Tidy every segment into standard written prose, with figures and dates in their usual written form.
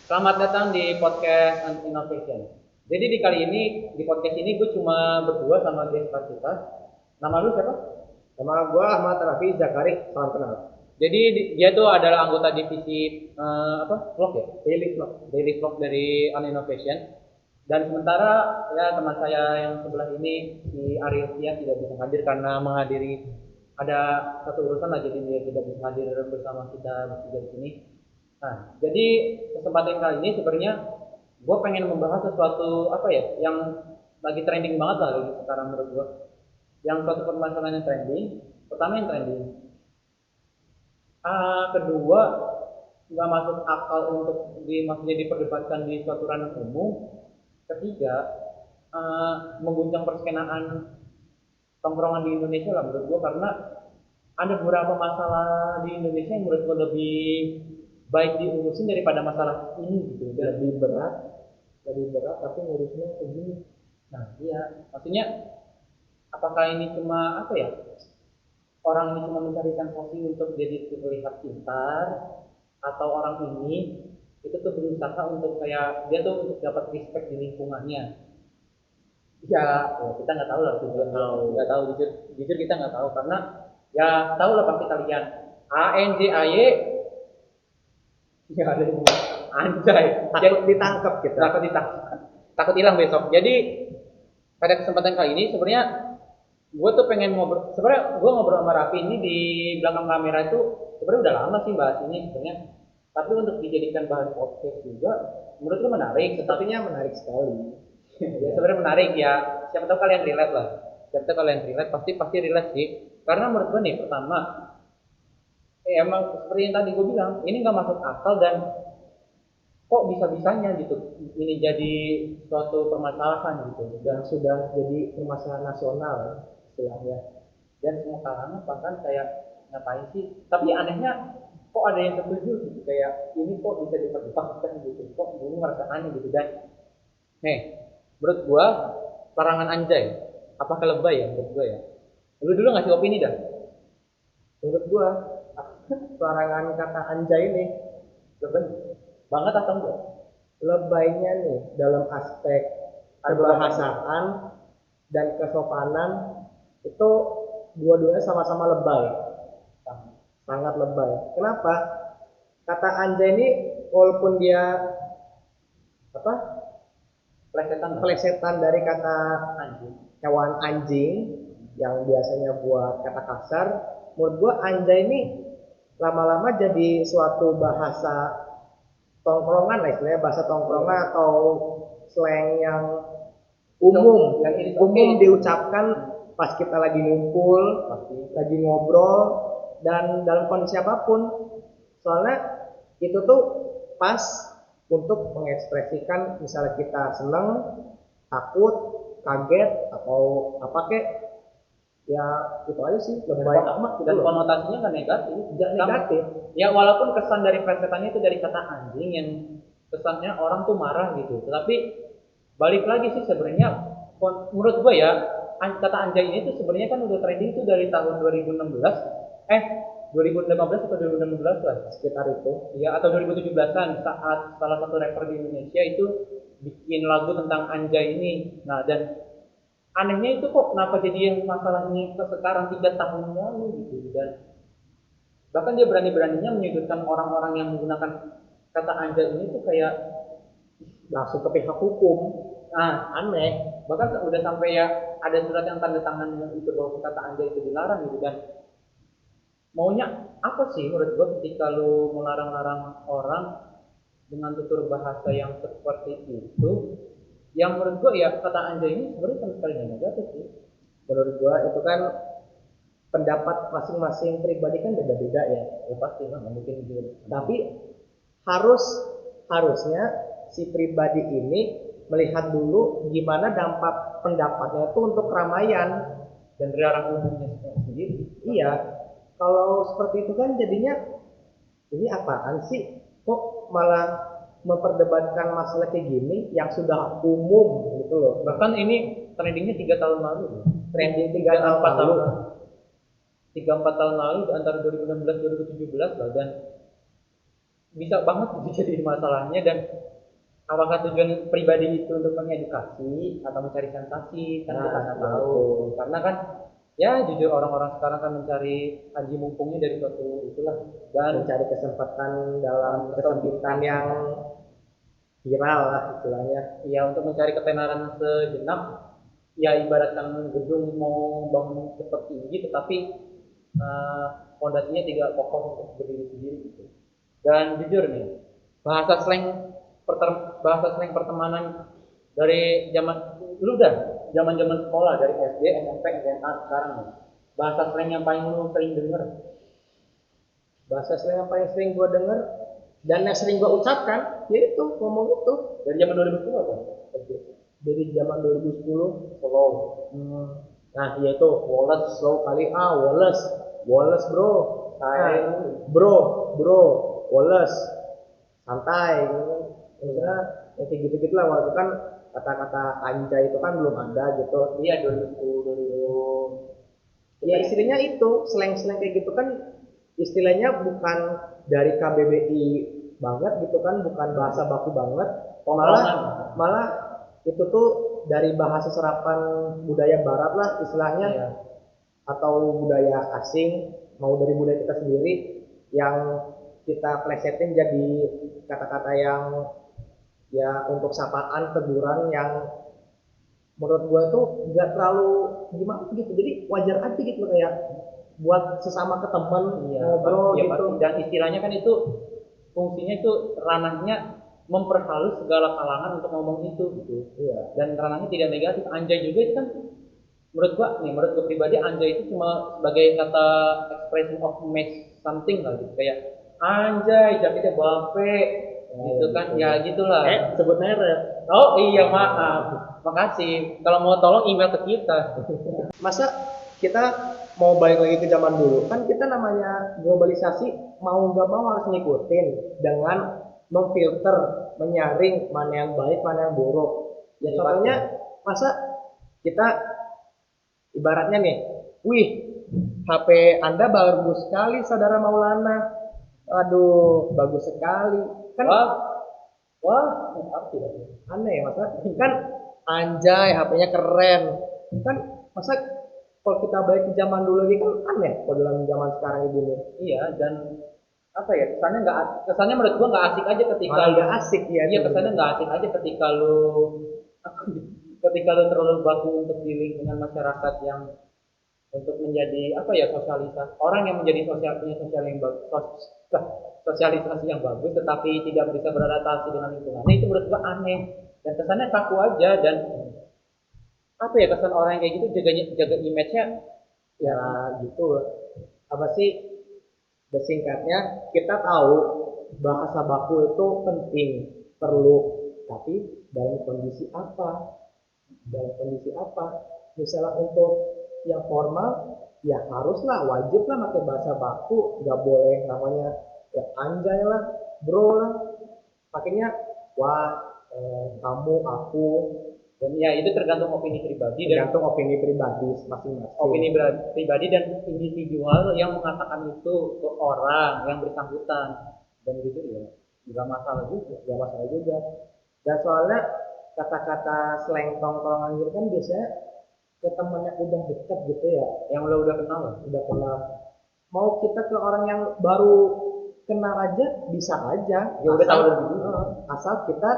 Selamat datang di podcast and Innovation. Jadi di kali ini di podcast ini gue cuma berdua sama guest star kita. Nama lu siapa? Nama gua Ahmad Rafi Zakari, salam kenal. Jadi dia tuh adalah anggota divisi vlog ya, daily vlog dari An Innovation. Dan sementara ya teman saya yang sebelah ini si Ariel Tia tidak bisa hadir karena menghadiri ada satu urusan lah, jadi dia tidak bisa hadir bersama kita bertiga di sini. Nah, jadi kesempatan kali ini sebenarnya gue pengen membahas sesuatu apa ya yang lagi trending banget lah lagi sekarang menurut gue. Yang suatu permasalahan yang trending, pertama yang trending. Kedua, nggak masuk akal untuk maksudnya diperdebatkan di suatu ranah umum. Ketiga, mengguncang perskenaan tongkrongan di Indonesia lah menurut gue, karena ada beberapa masalah di Indonesia yang menurut gue lebih baik diurusin daripada masalah ini gitu. Lebih berat tapi ngurusnya begini. Nah, iya, maksudnya apakah ini cuma apa ya? Orang ini cuma mencari sensasi untuk jadi terlihat pintar, atau orang ini itu tuh berusaha untuk kayak dia tuh untuk dapat respect di lingkungannya. Ya, ya kita nggak tahu lah tujuan, nggak tahu jujur, jujur kita nggak tahu karena ya tahu lah pasti kalian ANJAY ya ada yang anjay Takut ditangkap kita. takut ditangkap, takut hilang besok. Jadi pada kesempatan kali ini sebenarnya gue tuh pengen ngobrol, sebenarnya gue ngobrol sama Raffi ini di belakang kamera itu sebenarnya udah lama sih bahas ini sebenarnya, tapi untuk dijadikan bahan podcast juga menurut gue menarik. Sepertinya menarik sekali. Ya sebenarnya menarik ya, siapa tahu kalian relate lah, siapa tahu kalian relate, pasti relate sih. Karena menurut gue nih pertama, emang seperti yang tadi gue bilang ini nggak masuk akal, dan kok bisa-bisanya gitu ini jadi suatu permasalahan gitu, Dan sudah jadi permasalahan nasional istilahnya. dan semua kalangan bahkan kayak ngapain sih, tapi anehnya kok ada yang setuju gitu, kayak ini kok bisa diperdebatkan gitu, kok gue ngerasa aneh gitu. Dan nih menurut gua larangan anjay apakah lebay ya menurut gua ya. Lu dulu ngasih opini dah. Menurut gua larangan kata anjay ini Lebay banget atau enggak? lebaynya nih dalam aspek kebahasaan dan kesopanan itu dua-duanya sama-sama lebay, sangat lebay. Kenapa? Kata anjay ini walaupun dia apa Plesetan plesetan dari kata anjing. hewan anjing yang biasanya buat kata kasar, menurut gua anjay ini lama-lama jadi suatu bahasa tongkrongan lah, istilahnya bahasa tongkrongan atau slang yang umum Yang ini umum diucapkan pas kita lagi ngumpul, pasti. lagi ngobrol, dan dalam kondisi apapun. Soalnya itu tuh pas untuk mengekspresikan misalnya kita seneng, takut, kaget, atau apa kek, ya itu aja sih, lebay amat gitu Dan loh. konotasinya nggak negatif. Tidak negatif. Ya walaupun kesan dari plesetannya itu dari kata anjing yang kesannya orang tuh marah gitu. Tetapi balik lagi sih sebenarnya menurut gue ya, kata anjay ini tuh sebenarnya kan udah trending tuh dari tahun 2016, 2015 atau 2016 lah Sekitar itu. ya, atau 2017-an saat salah satu rapper di Indonesia itu bikin lagu tentang anjay ini. Nah, dan anehnya itu kok kenapa jadi yang masalahnya ke sekarang 3 tahun lalu gitu. Dan bahkan dia berani-beraninya menyudutkan orang-orang yang menggunakan kata anjay ini tuh kayak Langsung ke pihak hukum. aneh. Bahkan udah sampai ya ada surat yang tanda tangan itu bahwa kata anjay itu dilarang gitu. Dan maunya apa sih menurut gue ketika lu melarang-larang orang dengan tutur bahasa yang seperti itu, yang menurut gue ya kata anjay ini sebenarnya sama sekali nggak negatif sih. Menurut gua itu kan pendapat masing-masing pribadi kan beda-beda ya. Ya pasti lah nggak mungkin gitu. Tapi harusnya si pribadi ini melihat dulu gimana dampak pendapatnya itu untuk keramaian. Dan dari orang umumnya sendiri. Iya, kalau seperti itu kan jadinya ini apaan sih? Kok malah memperdebatkan masalah kayak gini yang sudah umum gitu loh. Bahkan ini trendingnya 3 tahun lalu. Trending 3 tahun lalu. 3-4 tahun lalu antara 2016 2017 lah. Dan bisa banget gitu jadi masalahnya. Dan apakah tujuan pribadi itu untuk mengedukasi atau mencari sensasi kan kita nggak tahu. Karena kan ya jujur orang-orang sekarang kan mencari haji mumpungnya dari suatu itulah, dan Mencari kesempatan dalam kesempitan yang viral lah istilahnya. ya untuk mencari ketenaran sejenak, ya ibaratkan gedung mau bangun cepat tinggi tetapi fondasinya tidak kokoh untuk berdiri sendiri gitu. Dan jujur nih, bahasa slang bahasa slang pertemanan dari zaman lu dah zaman-zaman sekolah dari SD, SMP, SMA sekarang nih. Bahasa slang yang paling lu sering denger. Bahasa slang yang paling sering gue denger dan yang sering gue ucapkan yaitu ngomong itu Dari zaman 2010 apa? dari zaman 2010. Slow. Nah yaitu Wallace slow kali Wallace Wallace bro. Bro bro Wallace santai gitu. Misalnya yang kayak gitu-gitu lah, waktu kan kata-kata anjay itu kan belum ada gitu. Iya 2010 Ya istilahnya itu slang-slang kayak gitu kan istilahnya bukan dari KBBI banget gitu kan, bukan bahasa baku banget, malah malah itu tuh dari bahasa serapan budaya barat lah istilahnya. Iya. Atau budaya asing, mau dari budaya kita sendiri yang kita plesetin jadi kata-kata yang ya untuk sapaan teguran yang menurut gue tuh nggak terlalu gimana gitu, jadi wajar aja gitu kayak buat sesama ke teman Iya, ngobrol ya, gitu. dan istilahnya kan itu fungsinya itu ranahnya memperhalus segala kalangan untuk ngomong itu gitu. Iya. Dan ranahnya tidak negatif. Anjay juga itu kan menurut gua pribadi anjay itu cuma sebagai kata expression of make something lah gitu. Kayak anjay jaketnya bape gitu kan, ya gitulah. Sebut merek. Oh iya maaf, makasih. Kalau mau tolong email ke kita. Masa kita mau balik lagi ke zaman dulu, kan kita namanya globalisasi mau nggak mau harus ngikutin dengan memfilter, menyaring mana yang baik mana yang buruk. Ya contohnya masa kita ibaratnya nih, wih HP Anda bagus sekali saudara Maulana, aduh bagus sekali kan. Wah, apa ya? Aneh ya masa kan anjay HP-nya keren kan. Masa kalau kita balik ke zaman dulu lagi kan aneh kalau dalam zaman sekarang ini. Iya, dan apa ya, kesannya menurut gua nggak asik aja ketika Malah nggak asik ya. iya kesannya nggak asik aja ketika lu terlalu baku untuk dealing dengan masyarakat yang untuk menjadi apa ya, sosialisasi orang yang menjadi punya sosial yang bagus, sosialisasi yang bagus tetapi tidak bisa beradaptasi dengan lingkungan, itu menurut gua aneh dan kesannya kaku aja. Dan apa ya, kesan orang yang kayak gitu jaga image-nya Ya gitu. Apa sih bersingkatnya, kita tahu bahasa baku itu penting, perlu, tapi dalam kondisi apa? Dalam kondisi apa? Misalnya untuk yang formal, ya haruslah wajiblah pakai bahasa baku, nggak boleh namanya ya anjay lah, bro lah, pakainya wah, kamu, aku. dan ya itu tergantung opini pribadi dan Tergantung opini pribadi masing-masing. opini pribadi dan individual yang mengatakan itu ke orang yang bersangkutan, dan gitu ya nggak masalah juga. Nggak masalah juga. Dan soalnya kata-kata slang tongkrongan gitu kan biasanya ke temen yang udah deket gitu ya, Yang udah kenal udah kenal. Mau kita ke orang yang baru kenal aja bisa aja, ya udah tahu asal kita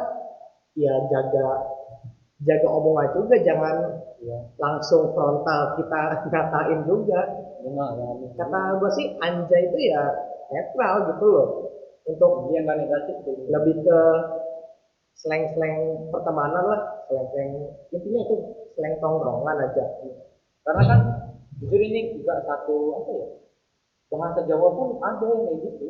ya jaga jaga omongan juga, jangan ya. langsung frontal kita ngatain juga. Kata gue sih anjay itu ya netral gitu loh, untuk Dia nggak negatif gitu. lebih ke slang-slang pertemanan lah, slang-slang intinya itu slang tongkrongan aja. Karena kan jujur ini juga satu apa ya, bahasa Jawa pun ada yang kayak gitu.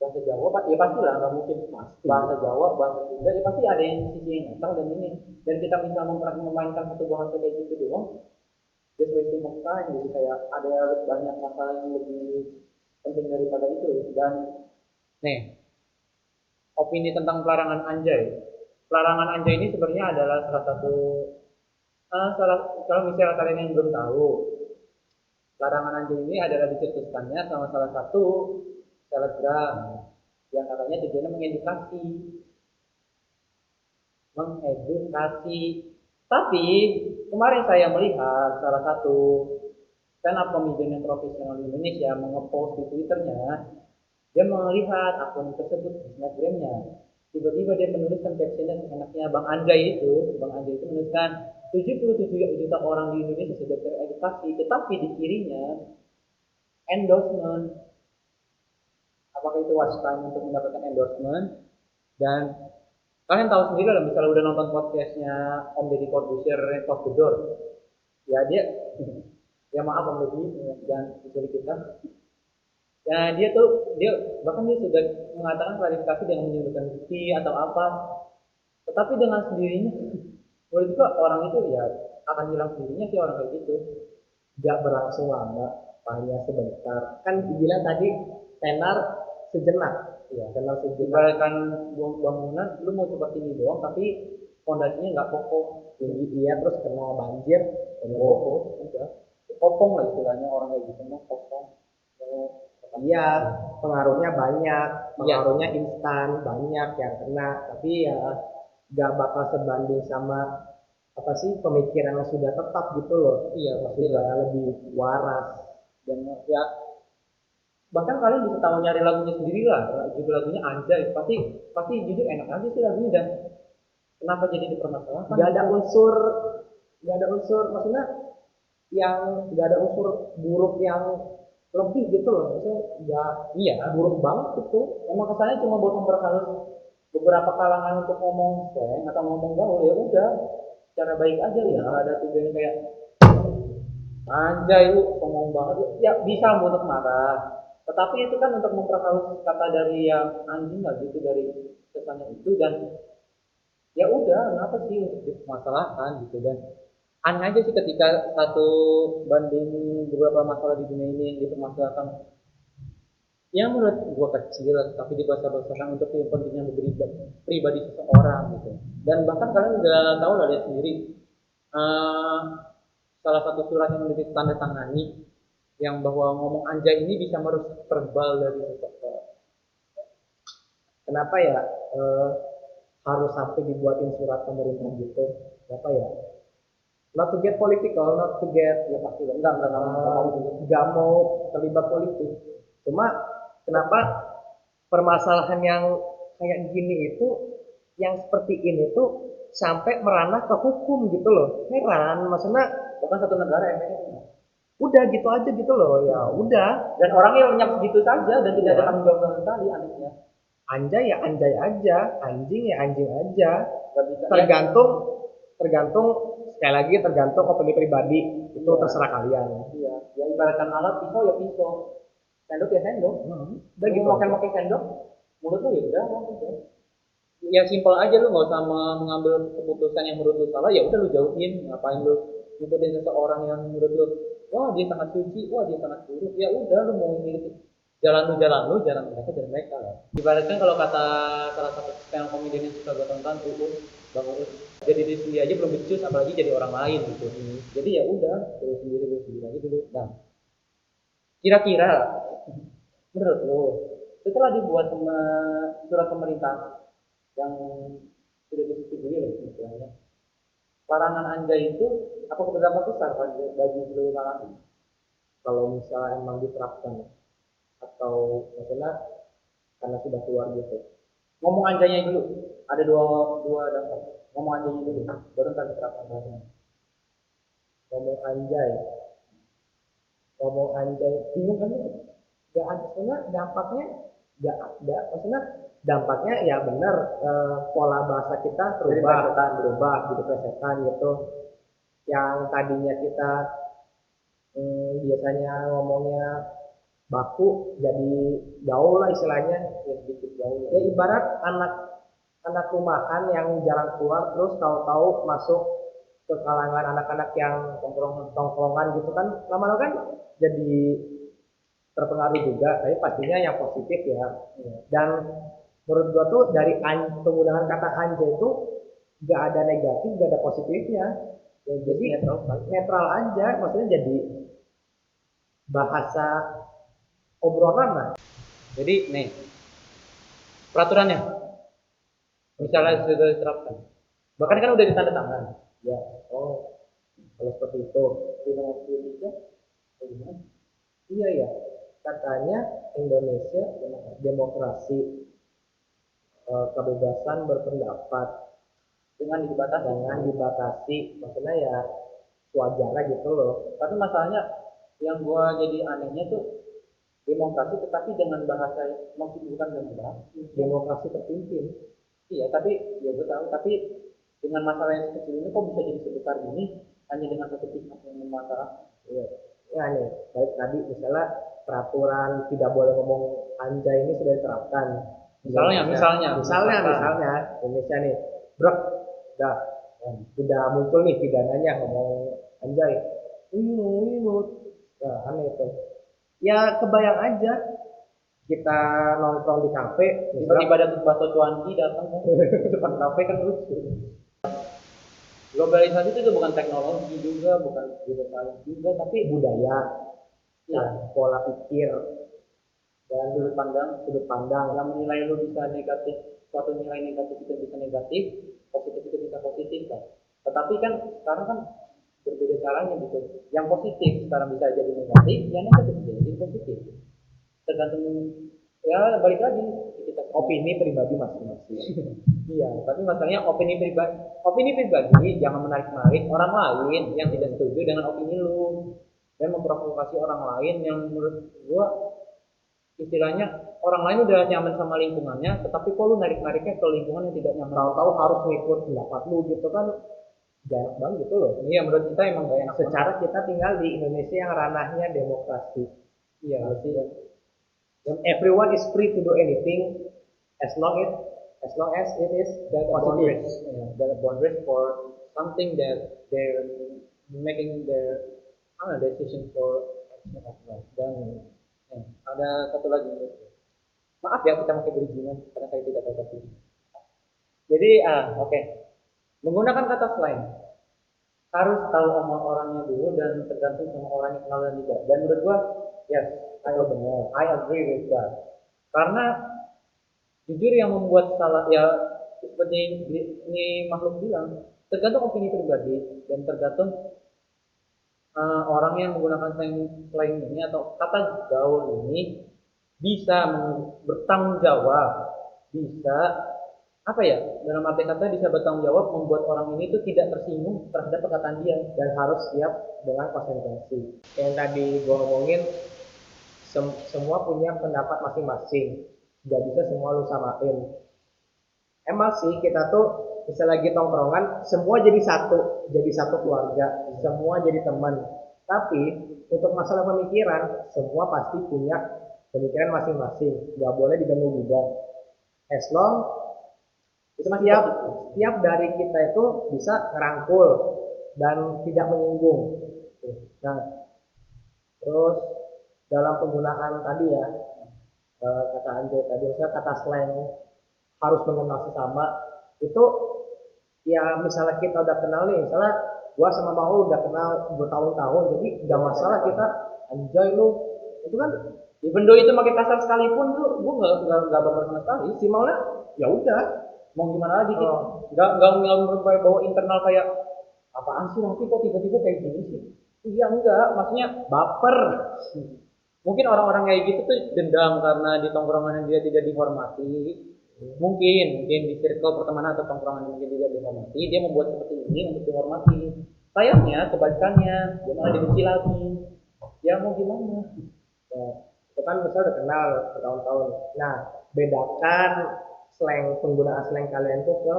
Bahasa Jawa ya pasti lah, nggak mungkin bahasa Jawa bahasa Sunda ya pasti ada yang sisi yang netral dan ini, dan kita bisa memainkan satu bahasa kayak gitu doang just wasting of time gitu. Kayak ada banyak masalah yang lebih penting daripada itu. Dan nih, opini tentang pelarangan anjay ini sebenarnya adalah salah satu kalau misalnya kalian yang belum tahu, larangan anjing ini adalah dicetuskannya sama salah satu selebgram yang katanya tujuannya mengedukasi. Tapi kemarin saya melihat salah satu stand up comedian yang profesional di Indonesia mengepost di Twitternya, dia melihat akun tersebut di Snapgramnya. Tiba-tiba dia menuliskan captionnya enaknya Bang Anjay itu menuliskan 77 juta orang di Indonesia sudah teredukasi, tetapi di kirinya endorsement. Apakah itu watch time untuk mendapatkan endorsement? Dan kalian tahu sendiri lah, misalnya udah nonton podcastnya Om Deddy Corbuzier, Red of the Door, ya dia, ya maaf Om Deddy, jangan disuruh kita. Ya dia bahkan dia sudah mengatakan klarifikasi dengan menyebutkan bukti atau apa, tetapi dengan sendirinya, menurut juga orang itu ya akan hilang sendirinya sih orang kayak gitu. Nggak berlangsung lama, hanya sebentar. Kan dibilang tadi tenar sejenak, Ya, tenar sejenak. ibaratkan bangunan, lu mau coba tinggi doang, tapi fondasinya nggak kokoh, Tinggi dia terus kena banjir, nggak kokoh, udah kopong lah istilahnya orang kayak gitu mah kopong. Iya, pengaruhnya banyak, Iya. pengaruhnya instan, banyak yang kena, tapi ya nggak bakal sebanding sama apa sih pemikiran yang sudah tetap gitu loh. Iya, pasti Sudah lah. lebih waras. Dan ya bahkan kalian bisa tahu nyari lagunya sendiri lah, judul lagunya Anjay, pasti pasti jujur enak aja sih lagunya, dan kenapa jadi dipermasalahkan? Nggak ada unsur, nggak ada unsur, maksudnya yang nggak ada unsur buruk yang lebih gitu loh. Maksudnya nggak Iya, buruk banget gitu. emang kesannya cuma buat memperhalus beberapa kalangan untuk ngomong slang atau ngomong gaul, ya udah cara baik aja ya, nggak ada tujuannya kayak anjay lu ngomong banget, ya bisa untuk marah, tetapi itu kan untuk memperhalus kata dari yang anjing lah gitu, dari kesannya itu, dan ya udah kenapa sih untuk dipermasalahkan gitu. Dan aneh aja sih ketika satu banding beberapa masalah di dunia ini yang dipermasalahkan yang menurut gua kecil tapi dibesar-besarkan untuk kepentingan pribadi seseorang gitu. Dan bahkan kalian udah tahu lah, lihat sendiri, eh, salah satu surat yang ditandatangani yang bahwa ngomong anjay ini bisa merusak verbal dari seseorang. Kenapa ya eh, harus sampai dibuatin surat pemerintah gitu? Kenapa ya? Not to get political, not to get Ya pasti nggak mau terlibat politik. Cuma kenapa permasalahan yang kayak gini itu, yang seperti ini tuh sampai merana ke hukum gitu loh? Heran, maksudnya bukan satu negara yang kayak gitu. udah gitu aja gitu loh, ya udah. Dan orangnya lenyap segitu saja dan tidak ada Iya. tanggung jawab sama sekali, anehnya. Anjay ya anjay aja, anjing ya anjing aja. Gak bisa ya. Tergantung, tergantung sekali lagi tergantung opini pribadi itu Iya. terserah kalian. Iya, ya ibaratkan alat pisau ya pisau, sendok ya sendok. Udah gitu. Mau makan pakai sendok, mulut lu ya udah, udah. Ya simpel aja, lu nggak usah mengambil keputusan yang menurut lu salah, ya udah lu jauhin. Ngapain lu ngikutin seseorang yang menurut lu wah dia sangat suci, wah dia sangat buruk, ya udah lu mau ngikutin jalan lu, jalan mereka lah. Ibaratkan kalau kata salah satu stand komedian yang suka gue tonton, Bang Uus, jadi diri sendiri aja belum becus, apalagi jadi orang lain gitu. Jadi ya udah, diri sendiri aja dulu. Nah, kira-kira menurut lo setelah dibuat surat pemerintah yang sudah disetujui oleh istilahnya, larangan anjay itu apa berdampak besar bagi seluruh kalangan? Kalau misalnya emang diterapkan atau maksudnya karena sudah keluar gitu. Ngomong anjaynya dulu, ada dua dampak. Ngomong anjaynya dulu, baru ntar diterapkan larangan. Ngomong anjay, ngomong anjay, bingung kan? Gak ada, maksudnya dampaknya gak ada, maksudnya dampaknya ya benar, pola bahasa kita berubah gitu, plesetan gitu. Yang tadinya kita biasanya ngomongnya baku jadi gaul lah istilahnya, ya sedikit gaul. Ya ibarat anak anak rumahan yang jarang keluar terus tahu-tahu masuk ke kalangan anak-anak yang tongkrongan gitu kan, lama-lama kan jadi terpengaruh juga, tapi pastinya yang positif ya. Dan menurut gua tuh dari penggunaan kata anjay itu gak ada negatif, gak ada positifnya. Ya, jadi netral aja, maksudnya jadi bahasa obrolan lah. Jadi nih, peraturannya misalnya sudah diterapkan, bahkan kan udah ditandatangan. Ya, oh, kalau seperti itu. Di nomor 23 bagaimana? Iya ya, katanya Indonesia demokrasi, kebebasan berpendapat dengan dibatasi, maksudnya ya wajar gitu loh. Tapi masalahnya yang gua jadi anehnya tuh demokrasi tetapi dengan bahasa maksud bukan dengan bahasa Demokrasi terpimpin. iya tapi ya gue tahu tapi dengan masalah yang sekecil ini kok bisa jadi sebesar ini hanya dengan satu pihak yang bermasalah. Iya. Ya nih, baik tadi misalnya peraturan tidak boleh ngomong anjay ini sudah diterapkan. Misalnya Indonesia nih, bro, udah udah muncul nih pidananya ngomong anjay. Ini, nah, aneh itu. Ya kebayang aja kita nongkrong di kafe, Tiba-tiba ada bakso cuanki datang kan depan kafe kan lucu. Globalisasi itu bukan teknologi juga, bukan budaya juga, tapi budaya, ya, pola pikir, dan sudut pandang yang menilai lu bisa negatif, suatu nilai negatif itu bisa negatif, positif itu bisa positif kan. Tetapi kan sekarang kan berbeda caranya gitu. Yang positif sekarang bisa jadi negatif, yang negatif bisa jadi positif. Tergantung ya balik lagi kita opini pribadi masing-masing. iya, tapi masalahnya opini pribadi jangan menarik-narik orang lain yang tidak setuju dengan opini lu dan memprovokasi orang lain yang menurut gua istilahnya orang lain udah nyaman sama lingkungannya, tetapi kok lu narik-nariknya ke lingkungan yang tidak nyaman. Tahu-tahu harus ngikut pendapat lu gitu kan, gak enak banget gitu loh. Iya, menurut kita emang gak enak. Secara kita tinggal di Indonesia yang ranahnya demokrasi. Iya, sih. And everyone is free to do anything as long as it is the positive. The boundaries for something that they're making their decision for action as well. Dan ada satu lagi, maaf ya kita pakai bridgingan karena saya tidak tahu topik. Jadi oke. Menggunakan kata slang harus tahu omong orangnya dulu dan tergantung sama orang yang kenal dan tidak. Dan menurut gua yes, I agree with that. Karena jujur yang membuat salah ya seperti ini makhluk bilang, tergantung opini pribadi dan tergantung orang yang menggunakan slang ini atau kata gaul ini bisa bertanggung jawab, bisa apa ya, dalam arti kata bisa bertanggung jawab membuat orang ini tuh tidak tersinggung terhadap perkataan dia dan harus siap dengan konsekuensi. Yang tadi gue ngomongin semua punya pendapat masing-masing, gak bisa semua lu samain. Emang sih kita tuh bisa lagi tongkrongan semua jadi satu keluarga, semua jadi teman. Tapi untuk masalah pemikiran semua pasti punya pemikiran masing-masing, gak boleh diganggu-gugat. As long setiap dari kita itu bisa ngerangkul dan tidak menyinggung. Nah, terus dalam penggunaan tadi ya, kata Anjay tadi, misalnya kata slang harus mengenal sesama, itu ya misalnya kita udah kenal nih, misalnya gua sama Maul udah kenal bertahun-tahun, jadi gak masalah kita Anjay lu, itu kan even though itu pakai kasar sekalipun tuh gua nggak bakal sama sekali. Si Maulnya ya udah mau gimana lagi gitu, nggak bawa internal kayak apaan sih nanti kok tiba-tiba kayak gini sih. Iya enggak, maksudnya baper. Mungkin orang-orang kayak gitu tuh dendam karena di tongkrongan dia tidak dihormati. Mungkin di circle pertemanan atau tongkrongan mungkin tidak dihormati, dia membuat seperti ini untuk dihormati. Sayangnya kebalikannya, dia malah dibenci lagi. Ya mau gimana? Ya, itu kan misalnya udah kenal bertahun-tahun. Nah, bedakan penggunaan slang kalian tuh ke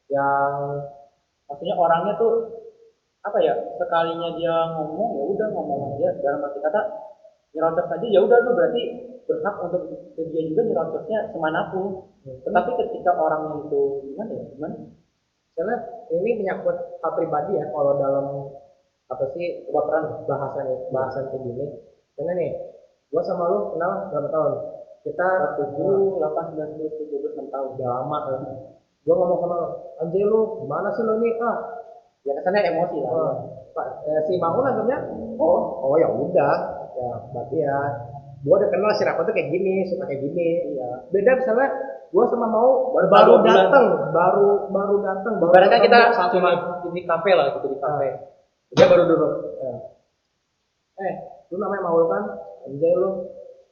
yang maksudnya orangnya tuh apa ya, sekalinya dia ngomong ya udah ngomong aja, dalam arti kata nyerocos aja ya udah tuh berarti berhak untuk dia juga nyerocosnya semanapun. Tetapi ketika orangnya itu gimana? Karena ini menyangkut hal pribadi ya, kalau dalam apa sih baperan bahasan kayak gini. Karena nih, gua sama lu kenal berapa tahun? Kita 7, 8, 9, 10, 17, 6 tahun. Udah lama kan. Gua ngomong sama lu, Anjay lu gimana sih lu nih? Ya kesannya emosi lah. Si Maul nantinya, oh ya udah, ya berarti ya gua udah kenal si Rako tuh kayak gini, suka kayak gini. Iya. Beda misalnya gua sama mau Baru baru 2 bulan. datang, baru datang, baru Ibaratnya kita ketemu cuma di kafe lah gitu, di kafe. Dia baru duduk. lu namanya Maul kan, anjay lu.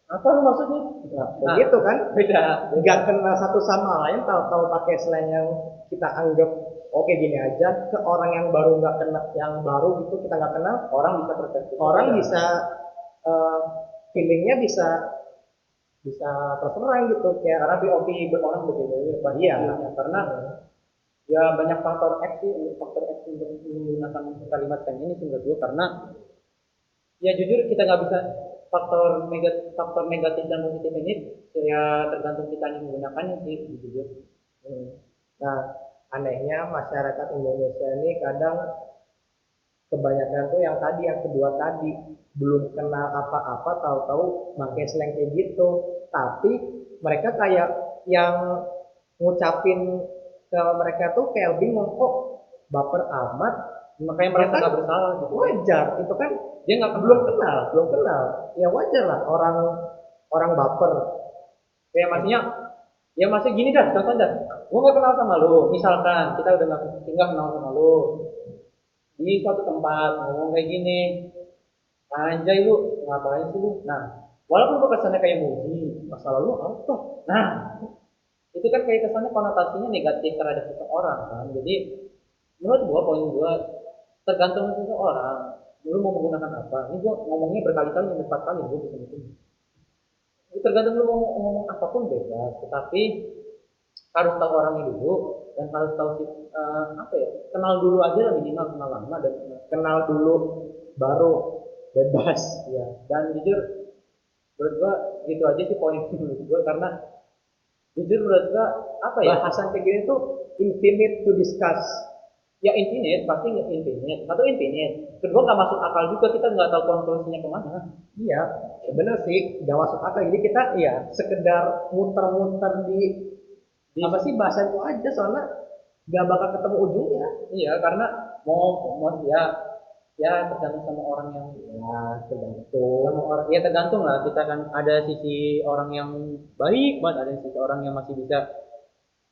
Apa lu maksudnya? Nah, begitu kan? Beda. Nggak kenal satu sama lain, tahu-tahu pakai slang yang kita anggap oke gini aja, ke orang yang baru nggak kenal, yang baru gitu kita nggak kenal, Orang bisa persepsi. orang bisa eh, feelingnya bisa bisa terserang gitu kayak Karena POV orang berbeda-beda. Iya. Karena ya banyak faktor X sih, faktor X untuk menggunakan kalimat slang ini sih menurut gue, karena ya jujur kita nggak bisa faktor negatif dan positif ini ya tergantung kita yang menggunakannya sih jujur. Nah, anehnya masyarakat Indonesia ini kadang kebanyakan tuh yang tadi, yang kedua tadi, belum kenal apa-apa, tahu-tahu pakai slang kayak gitu. Tapi mereka kayak yang ngucapin ke mereka tuh kayak bingung kok baper amat, Makanya ya merasa kan nggak bersalah gitu. wajar. Itu kan Dia nggak belum kenal. Ya wajar lah orang orang baper. kayak maksudnya ya masih gini dah, contoh dah, gue nggak kenal sama lu, misalkan kita udah nggak kenal sama lu di suatu tempat ngomong kayak gini, anjay lu ngapain sih lu, nah walaupun gue kesannya kayak muji masa lalu apa, nah itu kan kayak kesannya konotasinya negatif terhadap seseorang kan. Jadi menurut gua, poin gua, tergantung seseorang lu mau menggunakan apa. Ini gua ngomongnya berkali-kali, 4 kali gua bisa itu. Itu tergantung lu mau ngomong apapun bebas, tetapi harus tahu orangnya dulu dan harus tahu apa ya, kenal dulu aja lah, minimal kenal lama dan Kenal dulu baru bebas. ya. Dan jujur menurut gua gitu aja sih poin menurut gua, karena jujur menurut gua apa ya, Bahasan kayak gini tuh infinite to discuss. ya infinite, pasti nggak infinite, satu infinite, kedua nggak masuk akal juga, kita nggak tahu konklusinya kemana. Iya, ya bener sih, gak masuk akal. Jadi kita sekedar muter-muter di apa sih bahasa itu aja, soalnya gak bakal ketemu ujungnya. Iya, karena mau ya ya tergantung sama orang yang Ya, tergantung. sama orang, ya tergantung lah, kita kan ada sisi orang yang baik banget, ada sisi orang yang masih bisa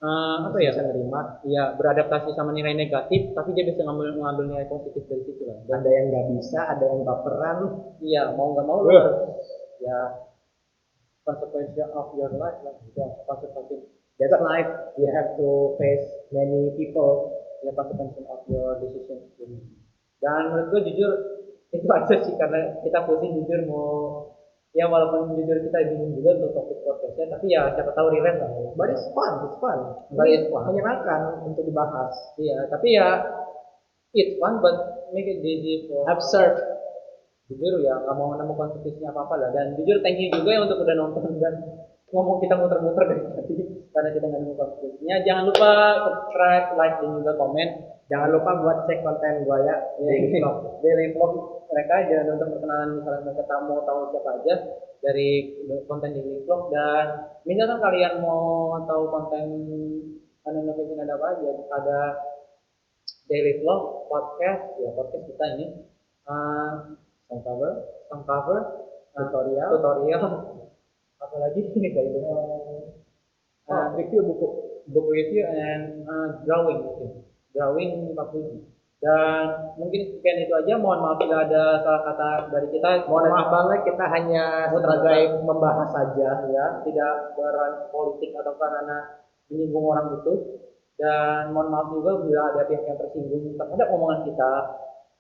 apa ya, Bisa nerima. ya beradaptasi sama nilai negatif, tapi dia bisa ngambil nilai positif dari situ lah. Dan Ada yang gak bisa, ada yang baperan. iya, mau nggak mau lu harus ya konsekuensi of your life lah, itu konsekuensi. That's life. You have to face many people. Ya konsekuensi of your decision. Dan menurut gue jujur itu aja sih, karena kita pusing jujur mau, ya walaupun jujur kita bingung juga untuk topik podcastnya, tapi ya siapa tahu relate lah. But it's fun, it's fun. But Ini it's fun. menyenangkan untuk dibahas. Iya, tapi ya it's fun but make it easy for Absurd. jujur ya, nggak mau nemu konsekuensinya apa apa lah. Dan jujur thank you juga ya untuk udah nonton dan ngomong kita muter-muter dari tadi karena kita nggak nemu konsekuensinya. Jangan lupa subscribe, like, dan juga komen. Jangan lupa buat cek konten gua ya. Daily vlog mereka, jangan untuk perkenalan, misalnya mereka mau tahu siapa aja dari konten daily vlog. Dan misalkan kalian mau tahu konten Innovation ada apa aja, ada daily vlog, podcast, ya podcast kita ini, Sound cover, tutorial, apalagi ini kayak gitu, review buku. book review and drawing mungkin, drawing 40. Dan mungkin sekian itu aja. Mohon maaf bila ada salah kata dari kita. Mohon maaf banget, kita hanya sebagai membahas saja. Ya, tidak berani politik atau karena menyinggung orang itu. Dan mohon maaf juga bila ada pihak yang tersinggung terhadap omongan kita,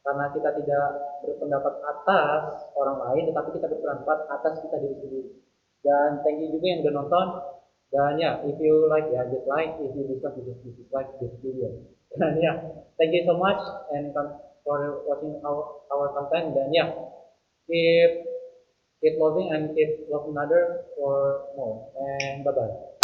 karena kita tidak berpendapat atas orang lain, tetapi kita berpendapat atas kita diri sendiri. Dan thank you juga yang udah nonton. Dan ya, if you like ya just like, if you dislike this video. Dan ya, thank you so much and for watching our content. Dan ya, keep loving and keep love another for more. And bye bye.